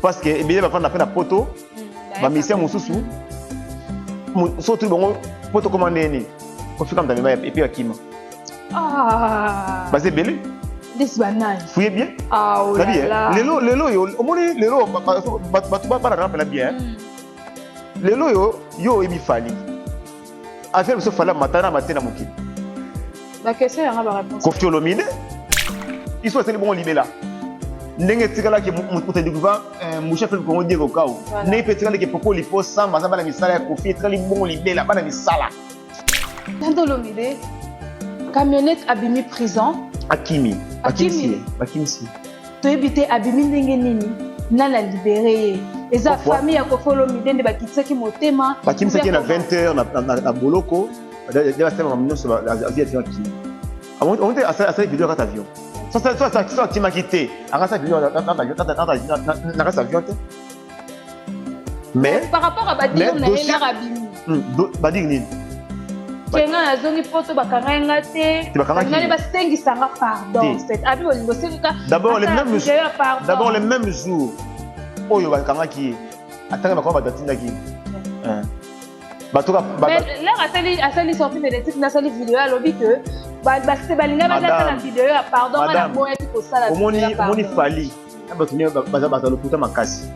parce que ebele va prendre la poto ba mission mususu surtout bon poto commander ni ko fika mtamema et puis akima c'est belé des bananes fouillez bien oh là là lelo yo omoni lelo batu ba rappela bien lelo yo ebi fali affaire so fala matana mokili la question yanga ba réponse Koffi Olomide ils sont c'est bon libéla ndenge tikala ke mutu découvert mon chef le Congo Diego Kao ne peut tikala ke popo lipo samba za bana misala ya Koffi tikala bon libéla bana misala dans Olomide camionnette abimi prison Akimi to ebité abimi ndenge nini nana libéré et sa famille ya Koffi Olomide nde bakitsaki motema bakimisa na 20h na boloko déjà c'est vraiment sur la aviation qui on était à cette vidéo quand avion ça qui m'a quitté à cette vidéo dans avion mais par rapport à Badir na ela rabimi Badir nini kenga nazongi poto bakanga te ngale basengisanga pardon fait abi olingo senga d'abord les mêmes jours oyo bakanga ki atanga bakoma batatinda ki mais là asali sorti de l'éthique na sali vidéo alobi que c'est balinga bazata la vidéo pardon na boya ti ko sala omoni fali abatuni baza lokuta makasi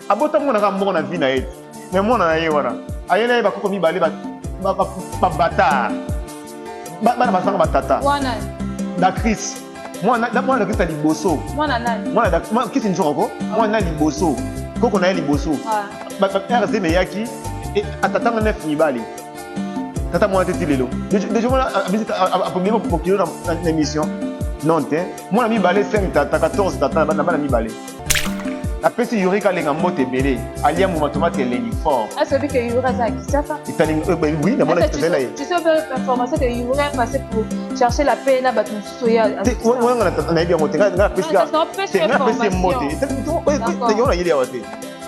abota mona ka mbona vie na yetu mais mona na ye wana ayena ba ko mibale ba bata bana basanga batata wana na Chris mwana Chris ali boso mwana nani mwana kisi njoko mwana liboso koko na liboso ba RZ meyaki atatanga 9 mibali tata mwana tete lelo déjà mwana a premier pour kilo na émission non te mwana mibale 5 tata 14 tata bana mibale apesi yuri kalenga mote belé alia mu matomate lengi fort celui que yuri za kisasa italing oui na mwana tezela ye tu sais information que yuri a passé pour chercher la paix na batu soya wanga na bien mote nga pesi mote te yona yili awate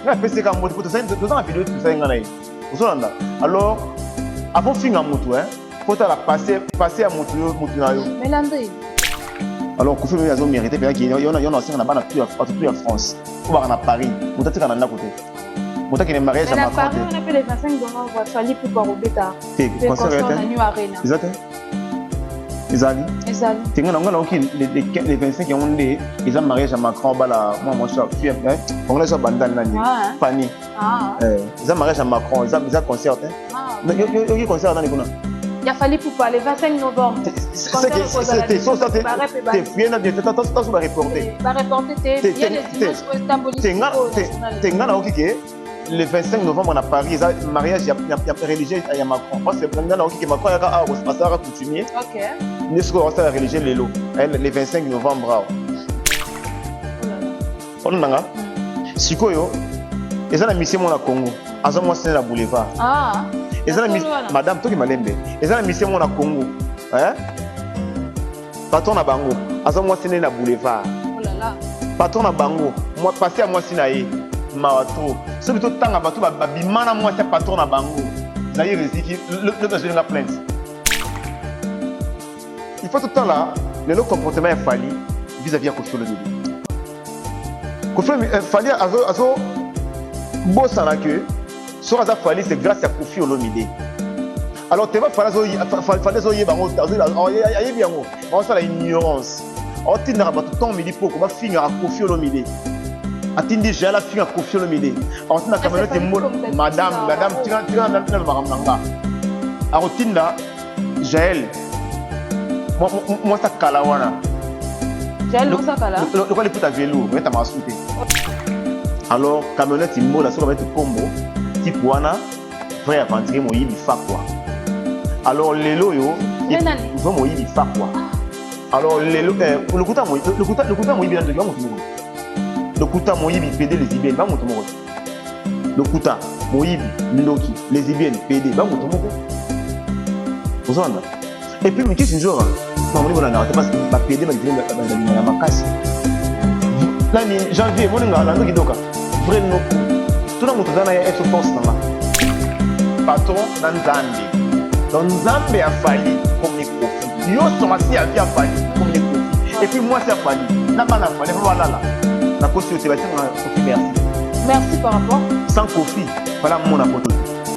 nga pesi ka mote pour tout ça vidéo tout ça nga na ye osonanda alors avant finga mutu faut la passer à mutu na yo Mélandé alors Koffi Olomide a mérité parce qu'il y en a aussi en bas tout en France ou à Paris on t'a dit qu'on en a côté on t'a qu'il est marié à Macron on a fait les 25 dollars on va fallait plus pour Robeta c'est concert à New Arena Ezali tu vois on a les 25 qui ont des ils ont marié à Macron bala moi ça fille on les a bandana nani Fanny ils ont marié à Macron ils ont concert yo concert dans les kuna il a fallu pour parler 25 novembre c'était bien bien tu vas reporter il y a les images symboliques le 25 novembre à Paris il y a mariage religieux à Macron parce que Macron a coutumier OK ne ce qu'on va religieux le 25 novembre on nanga sikoyo ils ont la mission au Congo azo moi c'est la boulevard madame Toki Malembe ils ont la mission au Congo patron na bango azo moi c'est na boulevard patron na bango moi passer à moi sinaye mawato so bito tanga bato babimana moi c'est patron na bango zayi risiki le besoin de la plainte il faut tout le temps là le comportement est fallu vis-à-vis de Koffi Olomide Koffi Olomide fallu azo bossa na que so aza fallu c'est grâce à Koffi Olomide alors tu vas fallait zo yeba ngo ayebi yango on ça la ignorance on tinda bato ton midi poko ba finga à Koffi Olomide atindi jala finga Koffi Olomide on tinda camionnette madame tira na maramanga arotinda Jaël moi ça kalawana Jaël ça kala le quoi les puta vélo mais ta masouté alors camionnette immola sur mettre combo type wana vrai aventure mo yibi fa quoi alors lelo yo ils ont yibi fa quoi alors lelo le kuta mo yibi dans le monde le kuta mo yibi PD les IBN ba moto moko le kuta mo yibi ndoki les IBN PD ba moto moko vous entendez et puis mais qu'est-ce que genre on va na parce que ba PD ba dire la makasi là ni janvier mo nga na kidoka vrai no tout le monde dans la force là patron dans Zambie dans Zambie a fallu comme les Koffi yo somasi a bien fallu comme les Koffi et puis moi c'est fallu na bana fallu voilà là Na kosi yo Sébastien Kofi merci. Merci par rapport. Sans Kofi, voilà mon apoto.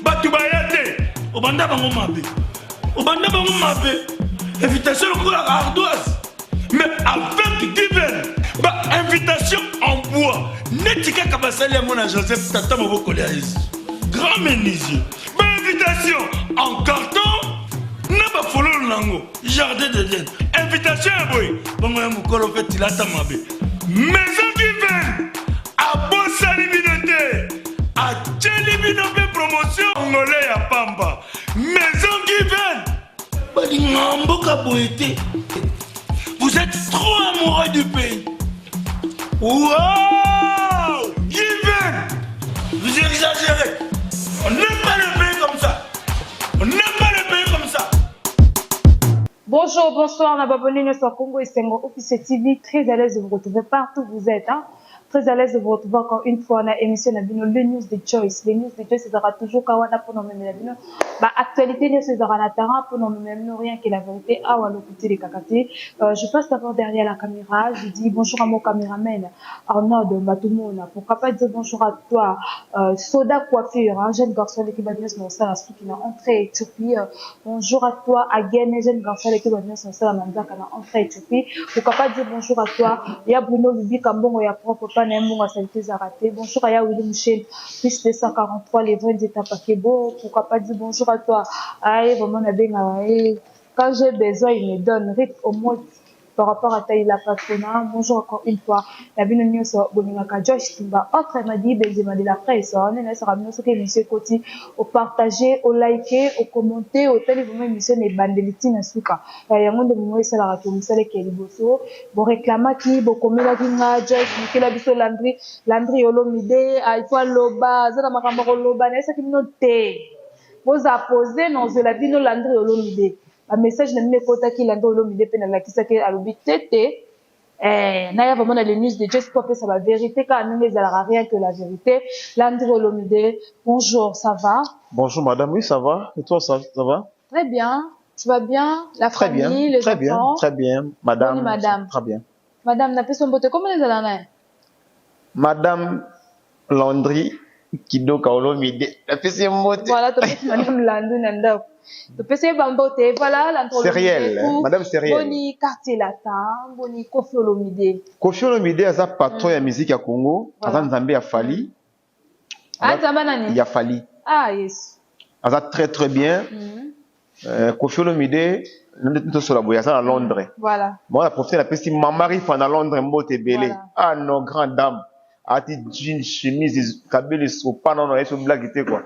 Batu bayate, obanda bango mabe. Obanda bango mabe. Invitation pour la ardoise. Mais avec divin, bah invitation en bois. Netika kabasali à mon Joseph Tata Moboko Léaïs. Grand menuisier. Bah invitation en carton. N'a pas follow lango. Jardin de Dieu. Invitation à boy. Bongo mukolo fait tilata mabe. Maison divine. A bossa libinoté. A tchelibinoté promotion. Angolais à Pamba. Maison divine. Badi ngamboka boété. Vous êtes trop amoureux du pays. Wow! Given! Vous exagérez. On n'aime pas le pays comme ça. On n'aime pas le pays comme ça. Bonjour, bonsoir, on a abonné sur Congo et Sengo Officiel TV. Très à l'aise de vous retrouver partout où vous êtes. Hein? Très à l'aise de vous retrouver encore une fois dans l'émission de le news de Joyce. Les news de Joyce, c'est toujours Kawana pour nous même la bah actualité c'est dans terrain pour nous même rien que la vérité. Ah ouais, le côté des cacatés. Je passe d'abord derrière la caméra. Je dis bonjour à mon caméraman Arnaud Matumona. Pourquoi pas dire bonjour à toi Soda Coiffure, un jeune garçon de l'équipe de mon frère qui est entré Éthiopie. Bonjour à toi Again, un jeune garçon de l'équipe de mon frère Manza qui est entré Éthiopie. Pourquoi pas dire bonjour à toi. Il y a Bruno Lubi Kambongo, il y a propre bonjour à William Michel, plus 243, les 20 étapes à Kebo. Pourquoi pas dire bonjour à toi? Aïe, vraiment, quand j'ai besoin, il me donne rythme au moins par rapport à Taïla Patrona. Bonjour encore une fois. La bienvenue sur Bonimaka Josh Timba. Autre, elle m'a dit, Benzema de la presse. On est là, ça ramène ce que monsieur Koti, au partager, au liker, au commenter, au téléphone, monsieur n'est bandeliti na suka. Il y a un monde de moi, c'est la radio, monsieur le Keliboso. Bon, réclama qui, bon, comme il a dit, Josh, Mikel Abisso Landry, Olomide, Aïtoa Loba, Zana Makamaro Loba, n'est-ce que nous noté? Vous apposez, non, je la bino Landry Olomide. Un message de mes potes qui l'ont donné la qui s'est à l'obité. Naya vraiment dans les news de Just Pop, ça va vérité car nous les a rien que la vérité. Landry Olomide, bonjour, ça va? Bonjour madame, oui ça va. Et toi ça va? Très bien. Tu vas bien? La très famille, bien, les très enfants? Très bien, madame. Oui, madame. Très bien. Madame, n'a pas son beauté. Comment les allez? Madame Landry Kidoka Olomide. La PC Mote. Voilà, tu peux madame Landry Nanda. Tu peux essayer Bambote. Voilà, Landry Olomide. Sériel, madame Sériel. Boni quartier latin, Boni Kofi Olomide. Kofi Olomide est un patron de la musique à Congo. Azan Nzambe a Fali. Ah, Nzambe nani? Il a Fali. Ah, yes. Azan très bien. Kofi Olomide, nous sommes à Londres. Voilà. Moi, la professeur a profité de ma mari à Londres, Mbote Belé. Ah non, grande dame. Ati jean chemise kabele sopa non non blague était quoi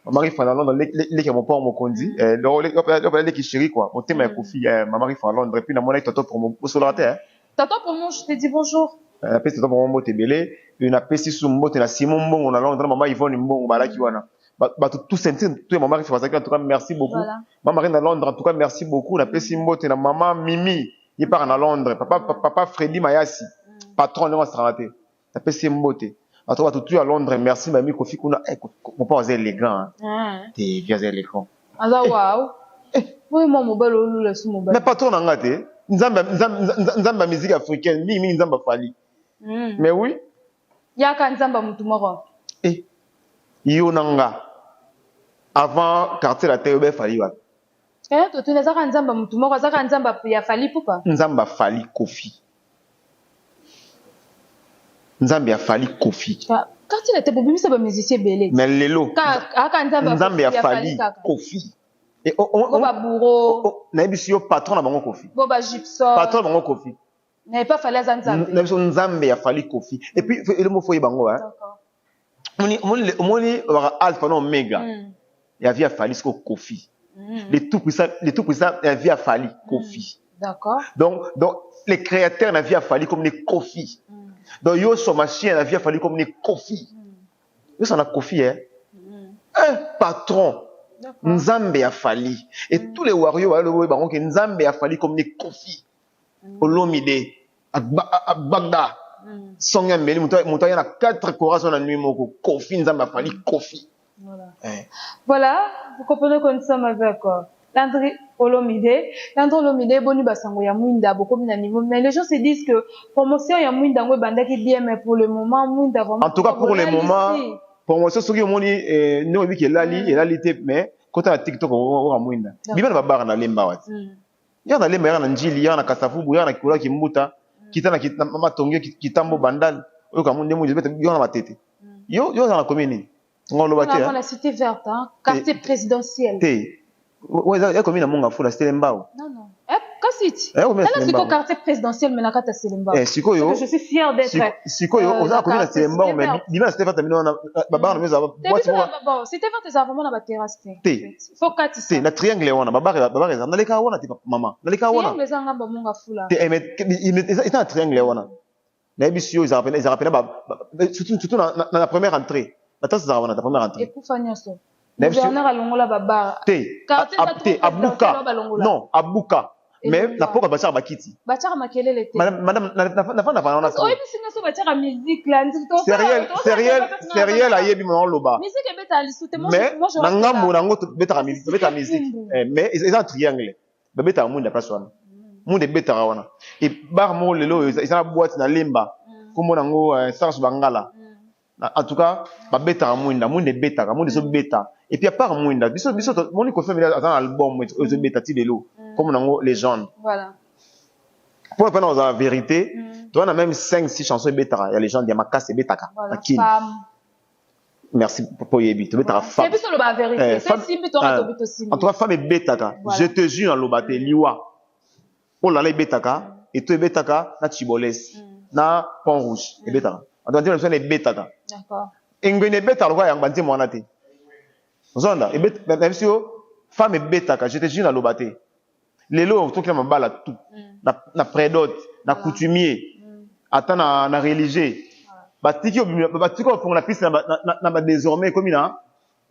maman il fait dans Londres les qui mon père mon condi les qui chéri quoi mon thème Kofi maman il fait à Londres et puis na mon toto pour mon solitaire toto pour moi je te dis bonjour après toto pour mon mot belé une apesi sous mot na Simon Mbongo na Londres maman Yvonne Mbongo balaki wana ba tout sentir tout maman il fait ça en tout cas merci beaucoup maman na Londres en tout cas merci beaucoup na pesi mot na maman Mimi il part à Londres papa Freddy Mayasi patron de notre raté. Ça peut se mboter. À toi, tout à Londres, merci, mamie Kofi Kuna. Mon père est élégant. T'es bien élégant. Ah, waouh. Oui, mon mobile, le sous mobile. Mais pas trop en gâté. Nzamba musique africaine, mi nzamba fali. Mais oui. Yaka nzamba mutumoro. Eh. Yonanga. Avant, quartier la terre, ben fali wa. Eh, tu n'as pas nzamba mutumoro, zaka nzamba ya fali poupa. Nzamba fali Kofi. Nzambe a fallu Kofi. Quand il était pour ça, musicien belé. Mais lelo. Nzambe a fallu Kofi. Et Boba Bouro. Naibisio patron na bango Kofi. Boba Gipson. Patron bango Kofi. N'avait pas fallu Nzambe. Naibisio Nzambe a fallu Kofi. Et puis le mot foye bango hein. D'accord. Moni alpha non omega. Il a fallu ce Kofi. Les tout puissants il a fallu Kofi. D'accord. Donc les créateurs n'a fallu comme les Kofi. Donc, yo sur machine, la vie a fallu comme des Kofi. Yo s'en a Kofi, hein. Un patron. Nzambe a fallu. Et tous les warriors, Nzambe a fallu comme des Kofi. Olomide, à Bagdad. Songa Mbeli, Moutaya, a 4 chorus dans la nuit, Kofi, Nzambe a fallu Kofi. Voilà. Voilà, vous comprenez qu'on nous sommes avec Landry Olomide, boni basango ya Mwinda, beaucoup de niveau. Mais les gens se disent que promotion ya Mwinda, ngwe banda qui bien, mais pour le moment, Mwinda vraiment. En tout cas, pour le moment, promotion, ce qui est mon non, oui, qu'il a l'ité, mais quand on a TikTok, on a Mwinda. Biba na babar na lemba wat. Ya na lemba, ya na njili, ya na kasafubu, ya na kula kimbuta, kita na mama tonge, kitambo bandal, yo ka munde munde, yo na matete. Yo na commune. On la cité verte, hein, quartier présidentiel. Ouais, il y a combien de monde à fou la Stelembao? Non. Qu'est-ce que c'est le quartier présidentiel, mais la carte Stelembao. Je suis fier d'être. Sikoyo, on a combien de Stelembao, mais il a Stéphane Tamino, Babar, nous avons. C'était vraiment la terrasse. Faut qu'à la triangle, on a Babar, dans les cas, on a maman. Dans les cas, on a. Il est un triangle, on a. L'habitude, ils rappellent, surtout dans la première entrée. Attends, c'est la première entrée. Et pour finir ça. Gouverneur à Longola Babar. Abuka. Non, Abuka. Mais la poka Bachar Bakiti. Bachar Makele l'était. Madame, la oui, c'est Bachar musique là. C'est réel à Yebi mon loba. Musique est bête à l'issue. Mais nanga monango bête à musique. Mais ils ont un triangle. Bête à monde la place wana. Monde bête à wana. Et bar mo lelo ils ont boîte na lemba. Comme monango Sars Bangala. En tout cas, bête à monde bêta, monde so bêta. Et puis à part Mwinda, biso mon il confirme dans un album aux bêta ti de l'eau comme dans légende. Voilà. Pour prendre la vérité, on a même 5 6 chansons bêta, il y a les gens qui Makas et bêta ka. Merci pour yebi, to bêta femme. C'est biso la vérité, c'est simple to to bito simple. En tout cas femme et bêta ka. Je te jure en lobate liwa. Oh là les bêta ka et to bêta ka na Chiboles, na Pont Rouge et bêta. On doit dire les bêta ka. D'accord. Engene bêta lo ya ngbanti mo anate. Zonda, même si femme est bêta, je te jure dans l'obate. Les lots, tout qui m'a tout. Na prédote, na coutumier, attends na religieux. Batiki pour la piste na désormais comme ina,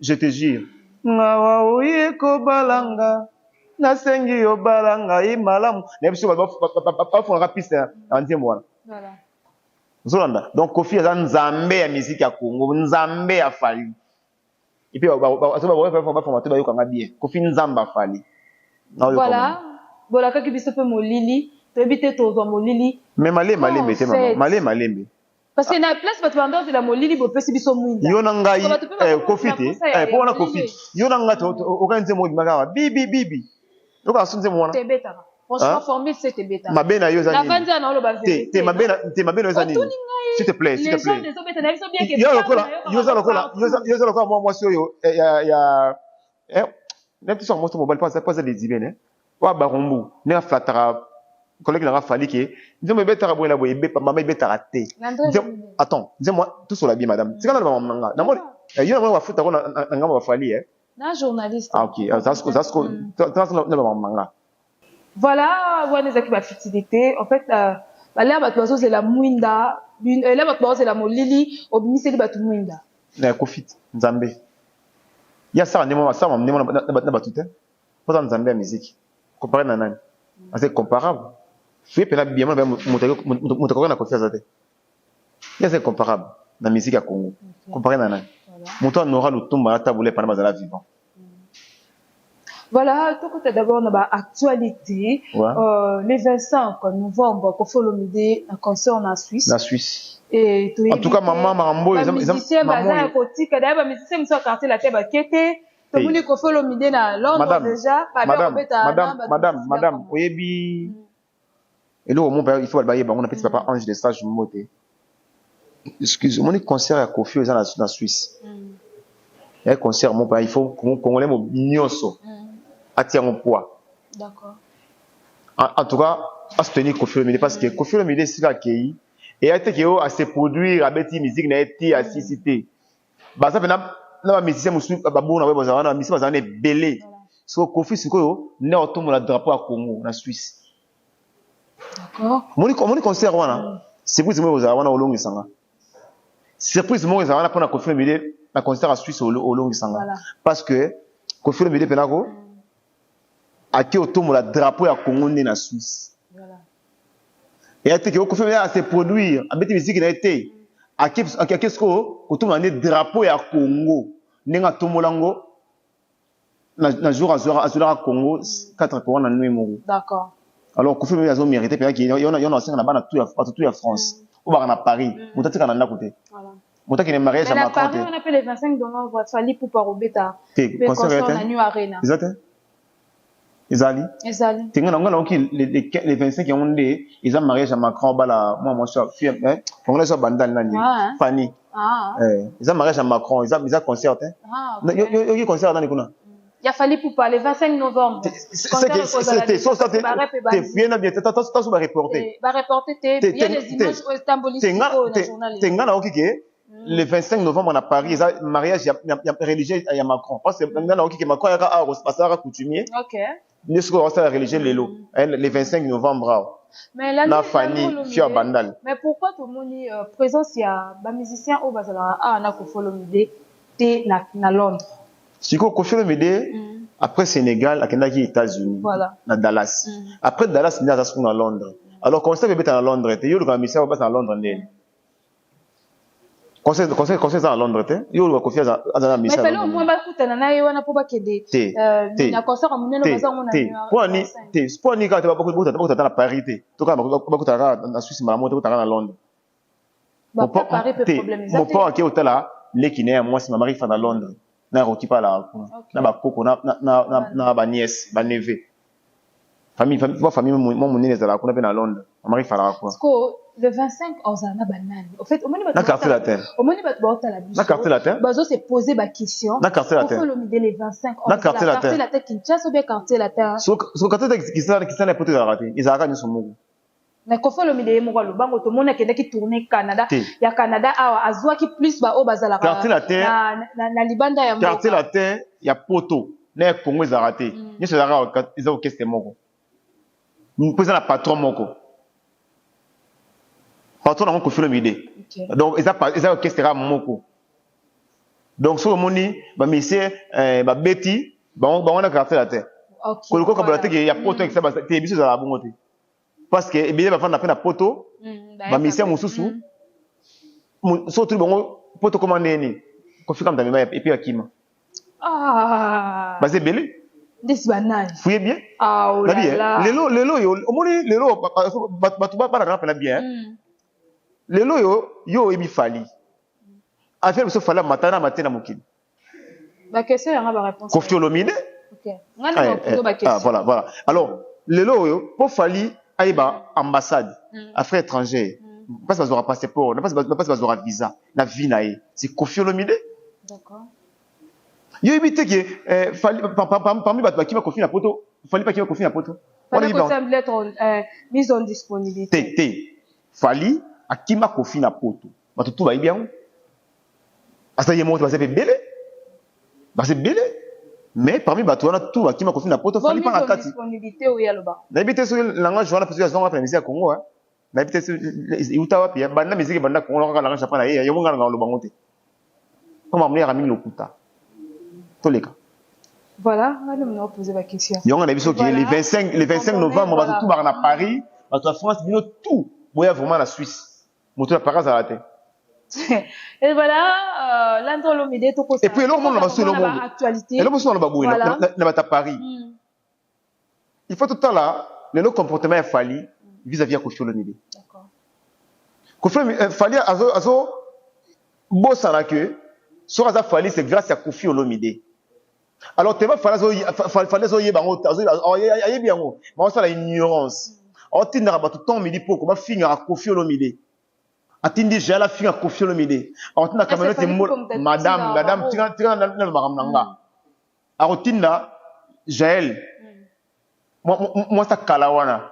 je te jure. Ngawa uye ko balanga, na sengi yo balanga imalamu. Même si pas pour la piste en moi. Voilà. Zonda, donc Kofi a nzambe ya musique ya Congo, nzambe ya fali. Et puis, voilà, voilà, quand tu dis que molili, tu habites ton molili. Mais malé, parce que na place, tu vas dans la molili, tu peux subir son mouinde. Yonanga, Kofite, pour la Kofite. Yonanga, aucun de mots, bibi. Donc, à ce moment-là. T'es bêta. Franchement, formule, c'était bêta. Ma belle, la vandia, non, le bavé. T'es ma belle, s'il te plaît, s'il te plaît. Il y a encore moi sur il y a même tout ça moi mobile pas des divines wa barumbu ne flatara collègue n'a fallu que dis moi beta boy la boy maman beta raté attends dis-moi tout sur la vie madame c'est quand la maman nanga na moi il y a moi futa ko na ngamba wa fali na journaliste ah OK ça na maman nanga voilà ouais les équipes fertilité en fait là bato c'est la Mwinda là bato c'est la molili obimiseli bato Mwinda na Kofit nzambe ya ça ndemo na batute pour nzambe ya musique comparé na nani c'est comparable fait pena bien mutako na confiance ate ya c'est comparable na musique ya Congo comparé na nani muto n'aura le tomba la table pendant bazala vivant. Voilà, tout côté d'abord dans l'actualité, le 25 novembre, Koffi Olomide un concert en Suisse. La Suisse. Et en tout cas, maman Marambo, ils ont musicien bazar côté, d'ailleurs musicien monsieur quartier la tête bakete, tout le monde Koffi Olomide na Londres déjà, madame, oyebi. Et là mon père, il faut albayer bango na petit papa Ange de Sage Moté. Excuse-moi, mon concert à Koffi en Suisse. Il y a un concert mon père, il faut qu'on l'aime au nyonso. Attire mon poids. D'accord. En tout cas, à se tenir Koffi Olomide parce que Koffi Olomide c'est accueilli et a été que à se produire avec une musique n'a été à citer. Bah ça fait na musicien musu babona we bazana musicien bazana belé. So Koffi sikoyo ne otomo la drapeau à Congo na Suisse. D'accord. Mon concert wana surprise mo bazana olongi sanga. Surprise mo bazana pour na Koffi Olomide na concert à Suisse olongi sanga. Parce que Koffi Olomide penako à qui autour la drapeau à Congo né na Suisse. Voilà. Et à qui Koffi Olomide à se produire, à mettre musique n'a été à qu'est-ce que autour la drapeau à Congo né na Tomolango na jour azura Congo 4 pour na nuit moko. D'accord. Alors Kofi Olomide a mérité parce qu'il y a un cinq là-bas tout à France. Au bar na Paris. Mutati kana na côté. Voilà. Mutaki ne mariage à Macron. Macron. Mais on appelle les 25 novembre Fally Ipupa Robeta. Concert na New Arena. Exact. Ezali. Tenga ngana oki les 25 qui ont des ils ont mariage à Macron bala moi je suis hein. Congolais so bandal nani. Fanny. Ils ont mariage à Macron, ils ont concert hein. Yo concert dans kuna. Il a fallu pour parler 25 novembre. C'était ça c'était bien bien t'as sur reporter. Ba reporter il y a des images symboliques au journal. Tenga na oki ke le 25 novembre à Paris, il y a mariage il y a religieux à Macron parce que tenga na oki ke Macron ya a passer coutumier. OK. Nous sommes à la religion le 25 novembre. Mais là, na Fanny Fia Bandal. Mais pourquoi tout le monde dit présence il y a ba musicien au bazala na Kofi Olomide te na Londres. Siko Kofi Olomide après Sénégal akendaki États-Unis na Dallas. Après Dallas il y a à Londres. Alors quand ça bébé à Londres te yo le musicien va à Londres ndé. Conseil à Londres te yo le Kofi à na musicien. Mais là au moins ba kutana na yo na po ba kede na concert amunelo bazango na. Pour ni quand tu vas beaucoup à Paris te. To ka beaucoup na Suisse ma monter à Londres. Mon Paris peut problème. Mon père qui est au là les qui né moi c'est ma mari fa na Londres. Na roki pa la na ba koko na ba nièce ba neveu famille mon nene za la kuna pe na Londres mari fa la quoi le 25 ozana banane au fait au moni ba na carte la terre au moni ba ta la biso na carte la terre bazo se poser ba question na carte la terre faut le midi les 25 na carte la terre Kinshasa ou bien carte la terre so carte la terre qui ça n'est pas tout raté ils arrêtent son mot na Kofi Olomide mo lo bango to mona kende ki tourner Canada ya Canada awa azwa ki plus ba o bazala carte la terre na libanda ya carte la terre ya poto na Congo ils arrêté ni se dara ils ont orchestre moko nous posons la patron moko patron na Kofi Olomide donc ils ont orchestre moko donc sur moni ba monsieur ba Betty ba on a carte la terre koloko ka balate ya poto qui ça ba te biso za la bongo te parce que ebile bafana pena poto ba mission mususu surtout bongo poto commandé ni kofika mtamema et puis akima basé belé des bananes fouillez bien oh là là lelo yo omoni lelo batu ba na pena bien lelo yo ebi Fally affaire so Fally matena mokili ba question ya ba réponse Kofi Olomide OK ngana ba ba question voilà alors lelo yo pour Fally aïba ambassade affaires étrangères pas besoin de passeport pas besoin de visa na vie naé c'est Kofi Olomide d'accord yo éviter que parmi ba qui va Kofi na poto Fally pas qui va Kofi na poto on est semble être mise en disponibilité Fally akima Kofi na poto ba tout ba bien asa yemo ba c'est belé mais parmi bato wana tout ba kima Kofi na poto Fally pas na kati disponibilité ou ya loba na bité sur langage wana parce que ça va faire musique à Congo hein na bité sur uta wapi banda musique banda Congo la langage japana ya yonga na loba ngote comme amener à lokuta to leka voilà on va poser la question yonga na biso qui le 25 novembre bato tout ba na Paris bato à France bino tout boya vraiment la Suisse moto la Paris à la tête et voilà l'Andro Olomide to ko et puis l'homme on va sur le monde actualité et l'homme sur le babou na bata Paris il faut tout le temps là le comportement est Fally vis-à-vis de Kofi Olomide d'accord Kofi Fally azo bossa na que sur aza Fally c'est grâce à Kofi Olomide alors tu vas Fally zo yebango ayebi yango mais ça la ignorance on tinda ba tout temps midi pour ko ba finga Kofi Olomide atindi jala finga Kofi Olomide atinda camionnette madame tira na makamnanga atinda Jaël moi ça kalawana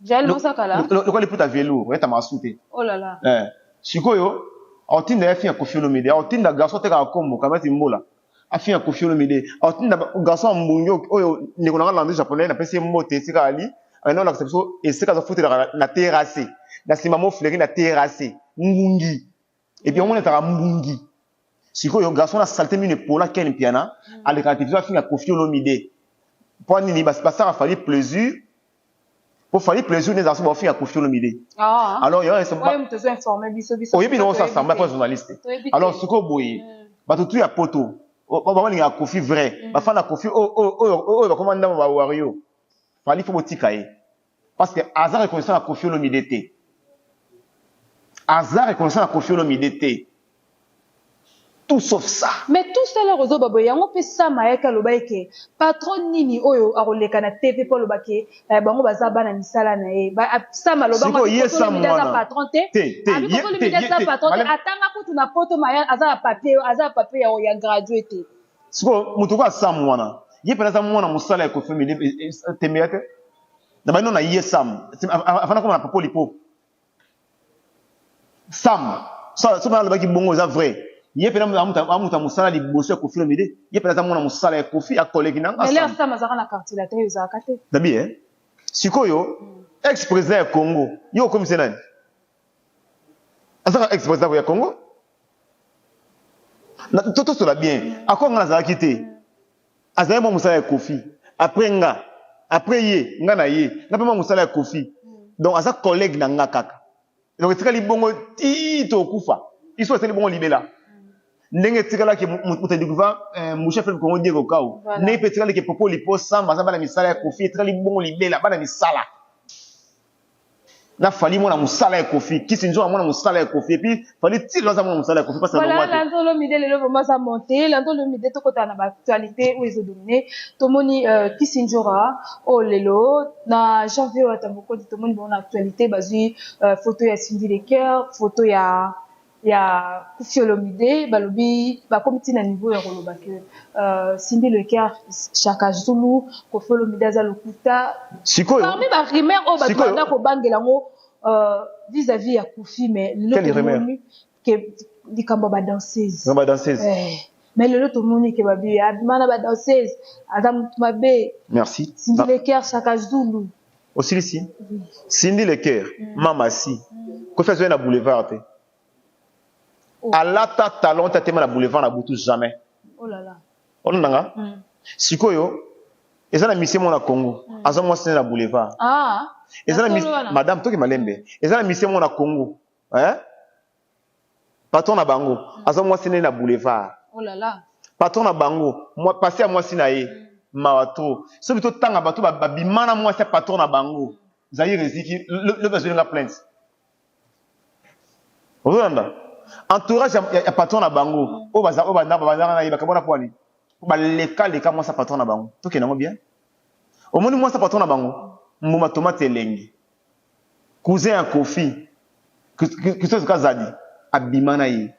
Jaël moi ça kala le quoi les puta vélo ouais ta masute oh là là sikoyo atinda finga Kofi Olomide atinda garçon te ka kombo kamati mbola afinga Kofi Olomide atinda garçon mbunyo oyo ndeko na langue japonais na pesi mbote sika ali non la conception et c'est quand faut na terrasse na simamo fleuri na terrasse mbungi et puis on est à mbungi siko yo garçon na salté mine pour la ken piana à la activité finga Kofi Olomide pour ni ba ça Fally plaisir pour Fally plaisir les garçons finga Kofi Olomide alors yo sont pas informé biso oui bien non ça semble pas journaliste alors siko boy ba tout ya poto balinga Kofi vrai bafana Kofi oh bakomanda ba Wario fali faut botikaye parce que hasard reconnaissant la Kofi Olomide hasard reconnaissant la Kofi Olomide tout sauf ça. Mais tout ça là rozo babo yango pe ça maeka lobaike patron nini oyo akoleka na TV po lobake bango baza bana misala na ye ba ça maloba ngo ko patron te abi ko limite ça patron atanga kutu na poto maya aza papier ya graduate siko mutu kwa Sam mwana ye pena za mwana musala ya Kofi temete na bano na ye Sam afana koma na popo lipo Sam ça so na lobaki bongo za vrai ye pena amuta musala liboso ya Kofi Olomide ye pena za mwana musala ya Kofi a collègue nanga Sam. Mais là ça mazaka na quartier la télé za kate. Dabi sikoyo ex-président ya Congo yo comme c'est nani azaka ex-président ya Congo na toto cela bien akonga na za kité azaya mo musala ya Kofi après ye nga na ye na pe mo musala ya Kofi donc aza collègue nanga kaka donc tikali bongo tito kufa iso seli bongo libela ndenge tikala ke muta découvert mon chef le Congo Diego Kao ne pe tikala ke popo lipo samba za bana misala ya Kofi tikali bongo libela bana misala na fali mona musala ya Kofi Kisinjo mona musala ya Kofi et puis fali tilo za mona musala ya Kofi parce que voilà l'anto le midi le vraiment ça monter l'anto le midi to kota na actualité où ils ont donné tomoni Kisinjora oh lelo na janvier atamboko tomoni bon actualité bazui photo ya Cindy Leker photo ya Kofi Olomide balobi ba komiti na niveau ya koloba ke Cindy Leker Chaka Zulu Kofi Olomide za lokuta sikoyo parmi ba rumeur o ba banda ko bangela ngo vis-à-vis ya Kofi mais le tomoni ke likamba ba danseuse mais le tomoni ke babi admana ba danseuse adam mabe merci Cindy Leker Chaka Zulu aussi ici Cindy Leker Mamasi Kofi zo na boulevard te alata talon tatema na boulevard na butu jamais oh là là on nanga sikoyo ezana mission na Congo azo mo na boulevard ezana madame toki malembe ezana mission na Congo patron na bango azo mo na boulevard oh là là patron na bango moi passer à moi sinaye mawato so bito tanga bato babimana moi c'est patron na bango zayi reziki le besoin de la plainte Rwanda entourage ya patron na bango o baza na yeba kabona pwani ba leka moi sa patron na bango to kenango bien au moins moi sa patron na bango mbuma tomate lengi cousin ya Kofi Christophe Kazadi abimana yi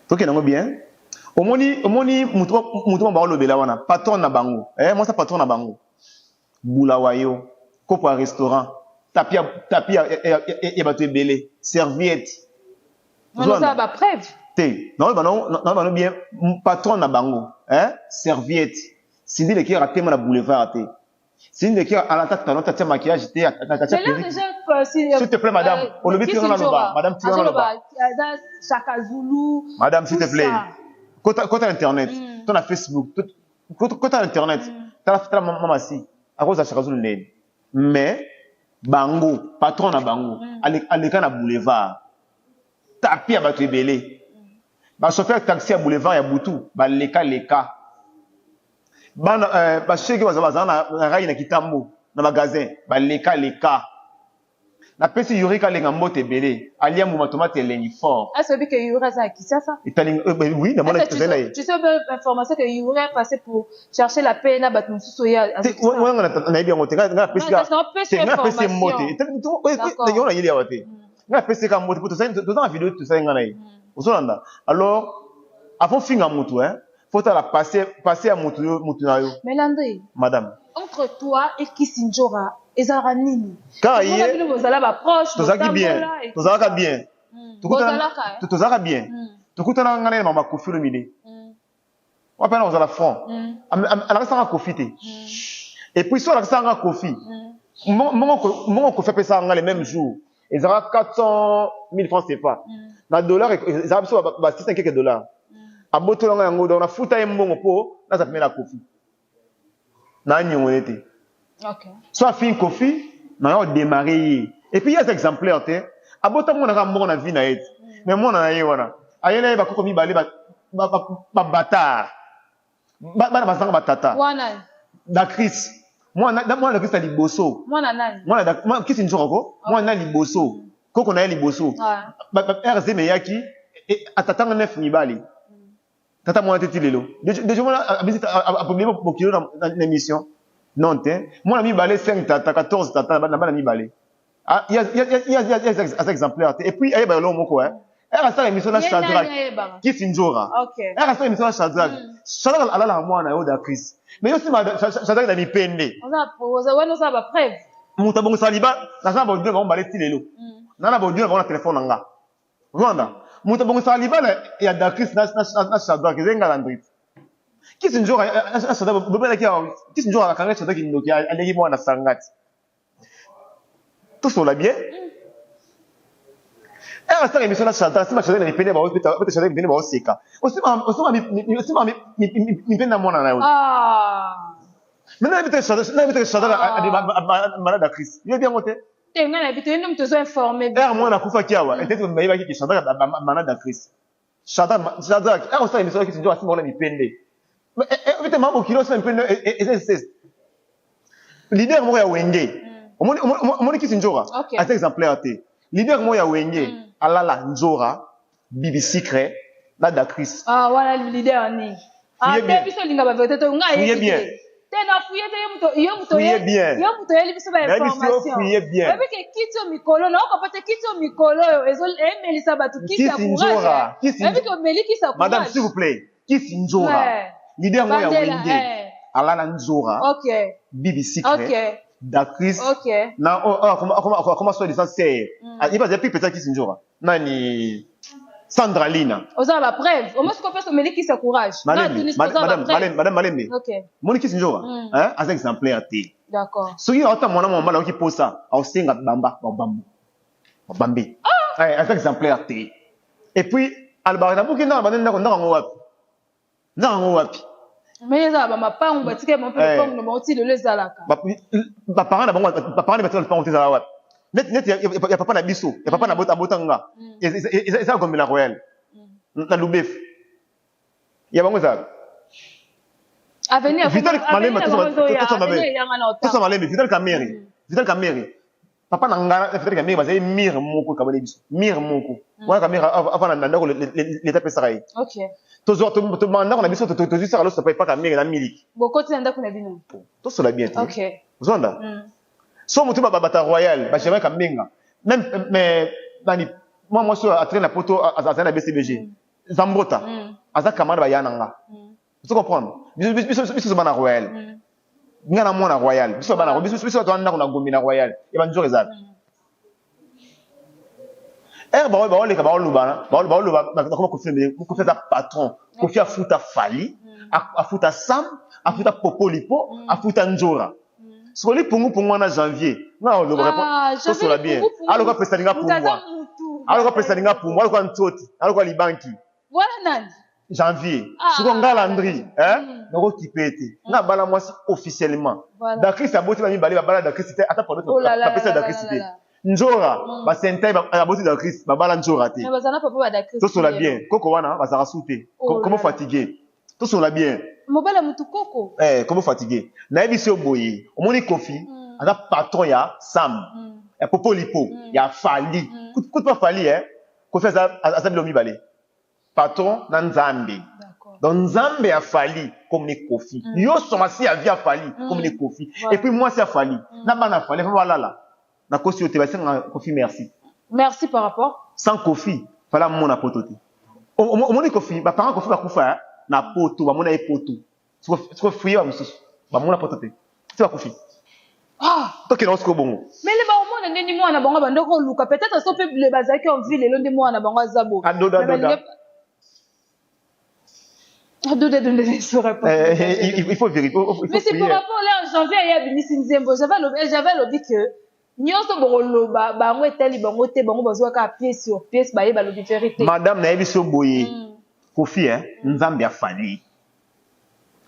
to kenango bien au moins mutu ba lobela wana patron na bango moi sa patron na bango bulawayo kopo un restaurant tapia et bato ebele serviette on ça ba preuve te non bien patron na bango serviette Cindy Leker a tema na boulevard te Cindy Leker a la tata non tata maquillage te tata s'il te plaît madame olobi tirana loba madame tirana loba Chaka Zulu madame s'il te plaît kota internet ton na Facebook kota internet tala mama si à cause de Chaka Zulu nene mais bango patron na bango aleka na boulevard tapia bato ebele ba chauffeur taxi à boulevard ya butu ba leka bana ba cheke baza na rai na kitambo na magasin ba leka na pesi yurika lenga mbote ebele alia mu tomate elengi fort est-ce que yura za Kinshasa oui na mona tu sais information que yura passé pour chercher la paix na bat mususu ya ouais na bien ngote na pesi mbote yo na yeli awate na pesi ka mbote pour tout ça vidéo tout ça ngana yi osonanda alors avant finga mutu faut la passer à mutu na yo Melandé madame entre toi et Kisinjora ezara nini car hier vous allez ba proche tozaka bien tozaka bien tukutana ngana mama Kofi Olomide wapana ozala front ala sanga Kofi te et puis soit la sanga Kofi mon Kofi pesa ngale le même jour ezara 400 000 francs CFA na dollar ezara so ba 600 quelques dollars aboto nga yango na futa embongo po na za pemela Kofi na nyongolete. OK. Soit fin Kofi, na yo démarrer. Et puis il y a des exemplaires té. Abota mo na mbongo na vie na et. Mais mo na ye wana. Ayele ba ko mi balé ba bâtard. Bana basanga batata. Wana. Da Chris. Moi na Chris ali bosso. Moi na nani? Moi qui c'est njoko ko? Moi na liboso. Koko na liboso. RZ meyaki atatanga 9 mibali. Tata moi tete lelo. Déjà moi a publié mon kilo dans l'émission. Non té. Moi na mibale 5 tata 14 tata na mibale. Ah il y a exemplaires. Et puis aye ba lo moko hein. Elle a ça émission na Shadrach. Qui sinjora. OK. Elle a ça émission na Shadrach. Shadrach ala la moi na yo da Chris. Mais aussi Shadrach na mipende. On a on a preuve. Muta bongo saliba na za ba dio ba mbale tilelo. Na ba dio ba na téléphone nga. Rwanda. Muta bongo saliba ya da Chris na Shadrach zenga landrit. Qui sinjora Shadrach bobela qui sinjora kanga Shadrach ndoki aleki moi na sangati. Tout cela bien. Elle reste émission na Chantal, si ma Chantal ni pene ba peut Chantal ni pene ba oseka. Aussi mi pene na mona na yo. Ah. Maintenant peut Chantal a malade à Chris. Il est bien monté. T'es ngana habitué nous te informer. Moi na kufa kiawa, et peut-être me ba ki Chantal a malade à Chris. Chantal, elle reste émission qui se doit si mona ni pende. Mais peut-être mambo kilo ça mi pende et c'est leader mo ya wenge. On qui sinjora. À cet exemplaire té. Leader mo ya wenge. Alala Nzora, Bibi Secret, là da Chris. Ah, voilà le leader ni. Ah, t'es biso linga ba vete to nga yé. Fouillez bien. T'es na fouillé te yomuto Fouillez bien. Yomuto yeli biso ba information. Fouillez bien. Ebi ke kitio mikolo na ko pate kitio mikolo ezo emelisa batu kitio courage. Ebi ke meli kitio courage. Madame s'il vous plaît, qui Nzora? Leader mo ya wenge. Alala Nzora. OK. Bibi Secret. OK. Da Chris. OK. Na comment soit disant c'est il va dire peut-être qui Nzora. Nani Sandra Lina. Oza ba preuve. Au moins ce qu'on fait c'est meli kitio courage. Madame Malembe. OK. Moni qui Nzora. Hein? Az exemplaire té. D'accord. So il autant mon mala qui pose ça, au singa bamba, bambi. Az exemplaire té. Et puis albarina pour qui na banana ko wapi. Na wapi. Mais ça ba mapangu batike mon peu pangu no mauti le zalaka. Ba parents na bango ba parents ba pangu za wapi. Net ya papa na biso, ya papa na botanga. Et ça comme la royale. Na lubef. Ya bango za. Avenir Vital Malema tout ça Malema Vital Kameri. Papa na ngana Vital Kameri ba za mire moko kabale biso. Mire moko. Wa Kameri avant na ndako l'état pesarai. OK. To manda na biso to juste alors ça peut pas Kameri na miliki. Boko ti ndako na bino. Tout cela bien. OK. Zonda. So mutu bata royal ba chema Kamenga. Même mais nani moi sur a traîner la poto à BCBG. Zambota. Aza kamara ba yananga. Tu comprends? Biso bana royal. Ngana mona royal. Biso bana biso to ndako na gomina royal. E ba njore za. Ba le ka ba lubana. Ba luba na ko confirmer ko faire patron. Ko faire futa fali, a futa sam, a futa popolipo, a futa njora. Sur les pungu na janvier. Non, le répond. Ça sera bien. Alors quoi prestaninga pour moi. Alors quoi prestaninga pour moi, alors quoi ntoti, alors quoi libanki. Voilà nan. Janvier. Sur ngala Landry, hein? Noko kipete. Na bala moi officiellement. Dakri sa boti ba mi bale ba bala Dakri c'était ata pour notre pesa Dakri c'était. Njora, ba sentai ba boti Dakri, ba bala njora te. Mais bazana papa ba Dakri. Ça sera bien. Koko wana ba sera souté. Comment fatigué. Tout sera bien. Mobala mutu koko. Comment fatigué. Na ebi so boye. Omoni Kofi, ada patron ya Sam. Ya Popo Lipo, ya Fali. Coûte pas Fali hein. Kofi za bilomi balé. Patron na Nzambe. D'accord. Donc Nzambe a Fali comme les Kofi. Yo somasi a via Fali comme les Kofi. Et puis moi c'est a Fali. Na bana Fali voilà là. Na kosi ote ba senga Kofi merci. Merci par rapport. Sans Kofi, fala mona potote. Omoni Kofi, ba parents Kofi ba kufa na poto ba mona e poto. Siko fuye ba mususu. Ba mona potote. C'est ba Kofi. Ah, to ke nosko bongo. Mais le ba omona ndeni mwana bango bandoko luka peut-être so pe le bazaki en ville le ndeni mwana bango azabo. Adoda. Il faut vérifier. Mais c'est par rapport là en janvier il y a Bini Nzembo. J'avais lobby que nyonso bolo ba ngo etali bango te bango bazwa ka pièce sur pièce ba yeba lobby vérité. Madame na yebi so boye. Kofi hein, Nzambe a Fali.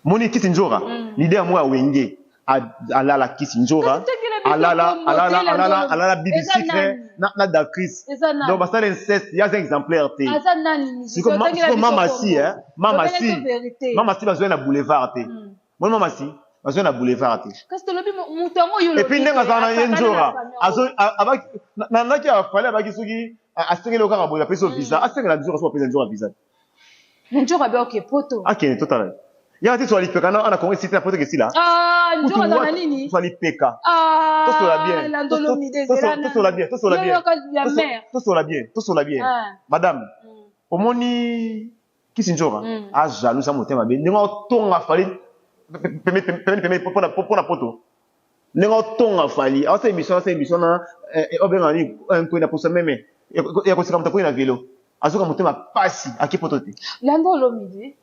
Moni Kisinjora, leader moi wenge alala Kisinjora. alala bibi secret na d'actrice donc ça l'inceste il y a un exemplaire té c'est comme mama si besoin na boulevard té moi mama si besoin na boulevard té et puis ndenga za na yenjora avec naki a fallait avec soki a sengeli okaka boya peso visa a sengela njora so pesa njora visa njora ba ok poto akene total ya ti so ali peka na Congo cité na poto que si là njora za nini so ali peka to so la bien madame omoni kisi njora a jaloux sa motema be ndingo tonga fali peme pona poto ndingo tonga fali a sa émission na obenga ni un ko na posa meme ya ko sika mutako na vélo azoka motema pasi akipoto te lando lomide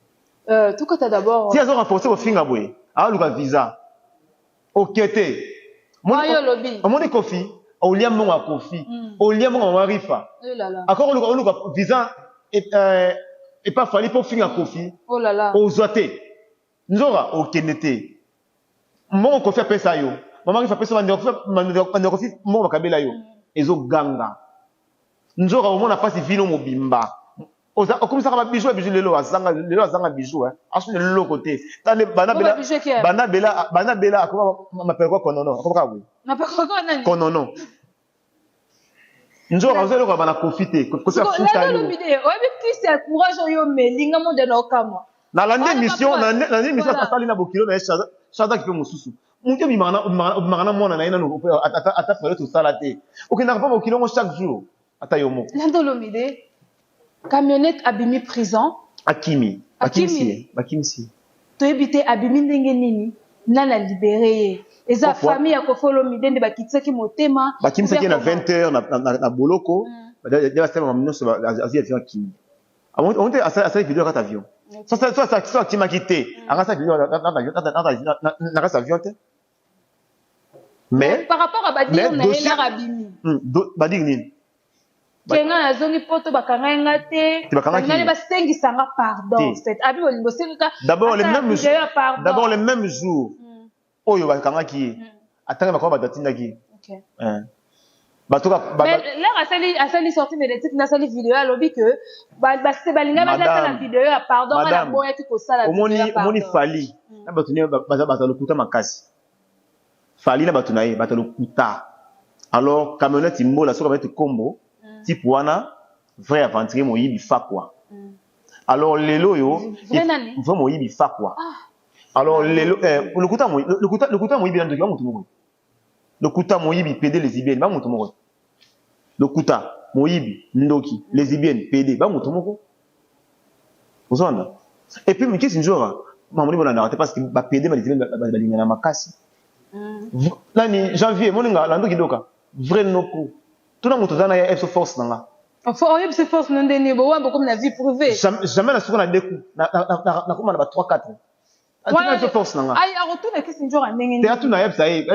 tout que tu as d'abord si azo renforcer au finga boy a luka visa okete mon kofi au liam mon kofi au liam mon warifa encore luka visa et pas fallu pour finga kofi oh là là au zoté nzora okenete mon kofi pesa yo maman fa pesa mande kofi mon bakabela yo ezo ganga nzora au mona pasi vino mobimba oza comme ça ba bijou lelo azanga bijou asu lelo côté tane bana bela akoma mapel quoi konono akoma kwa na pa ko nani konono nzora ozelo ko bana profiter ko se futa yo obi kisi ya courage yo melinga mo de lokama na la mission asali na bokilo na chaza ki pe mususu munte bimana mona na ina no ata fere to salate okina pa bokilo mo chaque jour ata yo mo landolomide camionnette abimi prison Akimi si to ebité abimi ndenge nini nana libéré eza famille ya kofolo midende bakitsaki motema bakimisa na 20h na boloko déjà c'est mamino sur avion Akimi on était à cette vidéo quand avion ça qui m'a quitté à cette vidéo na avion mais par rapport à Badir na ela abimi Badir nini kenga azongi poto bakanga ngate ngale basengisanga pardon c'est abi olingo senga d'abord les mêmes jours oyo bakanga ki atanga bakoma batatinda ki OK batoka mais là asali sorti mais titre na sali vidéo alobi que se balinga bazata la vidéo ya pardon na boya ki ko sala omoni fali na batuni baza lokuta makasi fali na batunaye batalokuta alors camionnette imbola soka mettre combo type wana vrai aventurier moyibi fa quoi alors lelo yo vrai moyibi fa quoi alors lelo lokuta moyibi na ndoki mutu moko lokuta moyibi PD lesbienne ba mutu moko lokuta moyibi ndoki lesbienne PD ba mutu moko ozona et puis miki sinjora mamoni bona na parce que ba PD ba lesbienne ba lingana makasi nani janvier moninga la ndoki doka vrai noko tout le monde a une force dans la. Faut force non donné comme la vie privée. Jamais la seconde a des coups. Na comme on a 3-4. Une force dans la. Aïe, retourne qui s'injure en nengen. Théâtre na yeb ça y est,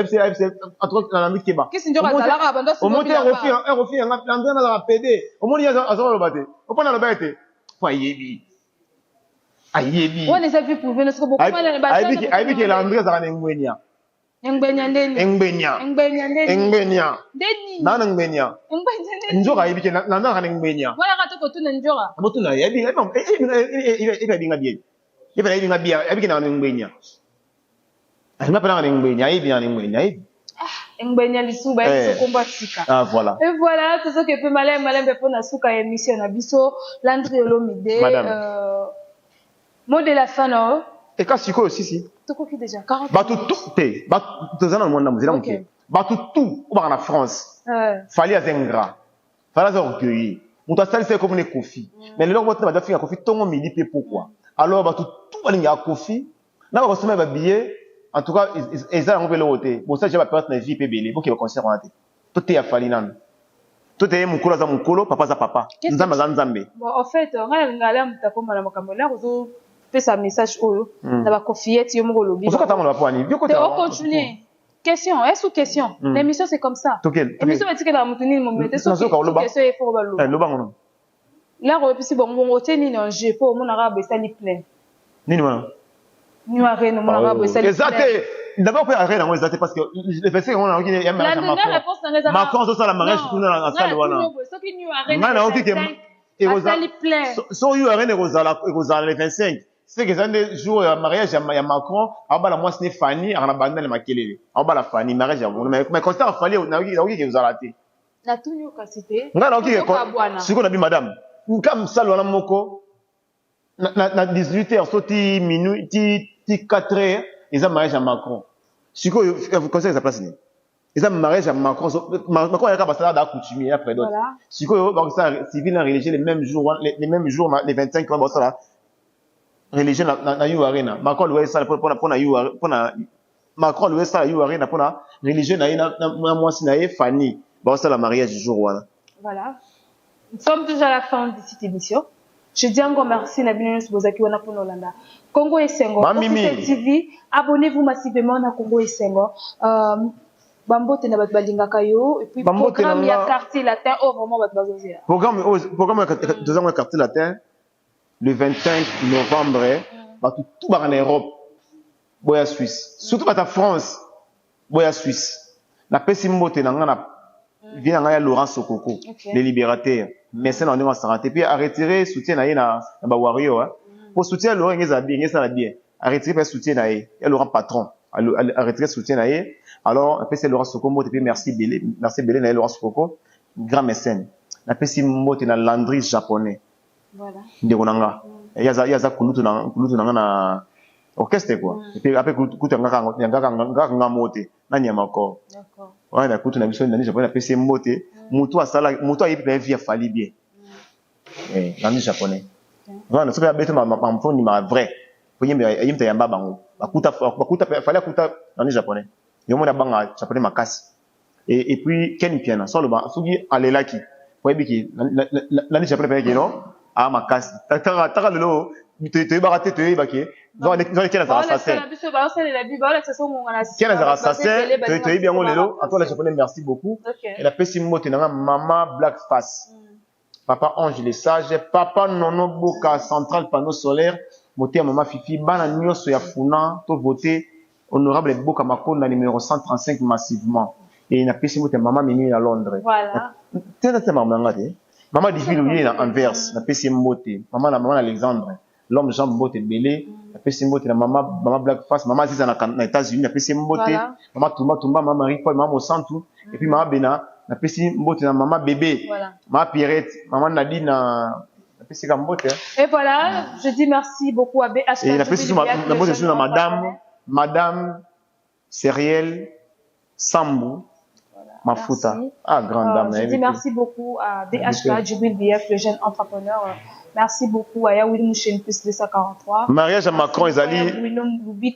entre la musique keba. Qui s'injure à la bande. Au monter un refus l'endroit dans la PD. Au moins il y a azor le baté. Au point dans le baté. Faut yebi. Ayebi. On les a vu pour venir sur beaucoup mal le baté. Ayebi que l'André ça na ngwenya. Ngbenya na ngbenya njora yibike na na ngbenya wala katoko tuna njora abotuna yabi binga bien binga bien yabike na ngbenya alima pana na ngbenya yibi na ngbenya yibi ngbenya lisuba eso komba tika voilà et voilà tout ce que peut malem pour na suka émission na biso Landry Olomide mot de la fin non et quand siko aussi Tokoki déjà 40 tout dans le monde muzila muke tout en France fallait à zengra fallait orgueil muta sali c'est comme les Kofi mais le lobot na ba Kofi tongo midi pe pourquoi alors tout balinga Kofi na ba soma ba billet en tout cas ezala ngobelo wote bon ça j'ai pas perdre na vie pe belé pour que concert on a tout est fali nan tout est mukolo za mukolo papa za papa nzamba za nzambe bon en fait ngala mutakoma na makambo la kozo fait sa message oyo na ba confiette yo moko lobi on va pas continuer question est sous question l'émission c'est comme ça l'émission va dire que la mutuni mo mettre sur question il faut ba loba ngono là ko pisi bon oteni na jeu pour mon arabe sali plein nini wana ni wa reno mon arabe sali exacte d'abord, on peut arrêter dans les dates parce que les personnes qui ont un mariage à Macron. Macron, c'est ça la mariage, tout dans la salle. Ceux qui nous arrêtent les 25, so you arrêtent les 25. C'est que c'est des jours de mariage à Macron, à bas la moitié n'est Fanny, à la bande de Makélé. À bas la Fanny, mariage à vous. Mais quand ça a fallu, on a vu que vous avez raté. La tout nous cassité. On a vu que ce qu'on a vu, madame. Comme ça, on a moko. Na 18h, sorti minuit, 4h, ils ont mariage à Macron. Ce qu'on vous conseille sa place. Ils ont mariage à Macron. Macron a pas ça d'accoutumier après d'autres. Ce qu'on va ça civil religieux les mêmes jours, les 25 ans, ça là. Religion na yu arena Macron le ça pour na yu pour na Macron le ça yu arena pour na religion na moi si na Fanny bon ça la mariage du jour voilà. Nous sommes déjà à la fin de cette émission. Je dis encore merci na bino bozaki wana pour Nolanda Congo Esengo Officiel TV. Abonnez-vous massivement à Congo Esengo. Bambote na bat balingaka yo et puis programme ya quartier latin vraiment bat bazozia programme deuxième quartier latin le 25 novembre, tout en Europe, boya Suisse. Surtout à France, boya Suisse. La pessimmote vient à Laurent Sokoko, les libérateurs. Mais c'est dans sa raté. Puis à retirer soutien na Wario. Pour soutenir Laurent, il a bien. À retirer soutien na Laurent Patron. À retirer soutien na alors, après c'est Laurent Sokoko, et puis merci Bélé na Laurent Sokoko, grand mécène. La pessimmote na Landry japonais. Voilà. Ndekonanga. Yaza kulutu na orchestre quoi. Et puis après kutu ngaka moté na nyamako. D'accord. Ouais, na kutu na biso ndani japonais na PC moté. Mutu ayi pe via fali bien. Nani japonais. Voilà, c'est pas bête ma mfoni ma vrai. Yimta yamba bango. Bakuta fali akuta nani japonais. Yomo na banga japonais makasi. Et puis Ken Piana, so le ba sugi alelaki. Pour ebiki nani japonais pe non. Ah ma casse taka lelo tu baraté tu ibaki dans les quels assassin quels assassin tu bien lelo à toi la japonais merci beaucoup et la pessimmote na maman black face papa ange les sages papa nono boka central panneau solaire moté maman fifi bana nyoso ya funa to voter honorable boka makonda numéro 135 massivement et na pessimmote maman mini à Londres voilà c'est maman ngati maman dit qu'il y a Anvers, la PC Mbote, maman Alexandre, l'homme Jean Mbote Belé, la PC Mbote, la maman Black Face, maman Ziza na États-Unis, la PC Mbote, maman Tumba, maman Marie-Paul, maman Santou, et puis maman Bena, la PC Mbote, la maman Bébé, maman Pierrette, maman Nadine, la PC Mbote. Et voilà, je dis merci beaucoup à BH. Et la PC Mbote, c'est madame Cériel Sambou. Mafuta. Ah, grande dame. Je dis merci beaucoup à BHK, Djibril BF, le jeune entrepreneur. Merci beaucoup à Yawil Mouchen, plus 243. Mariage à Macron, ils allaient.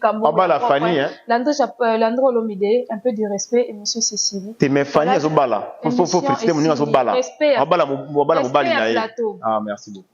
Ah, la Fanny, hein. Landro Lomide, un peu de respect, et monsieur Cécilie. T'es mes Fanny à Zobala. Faut féliciter mon nom à Zobala. Respect. Ah, merci beaucoup.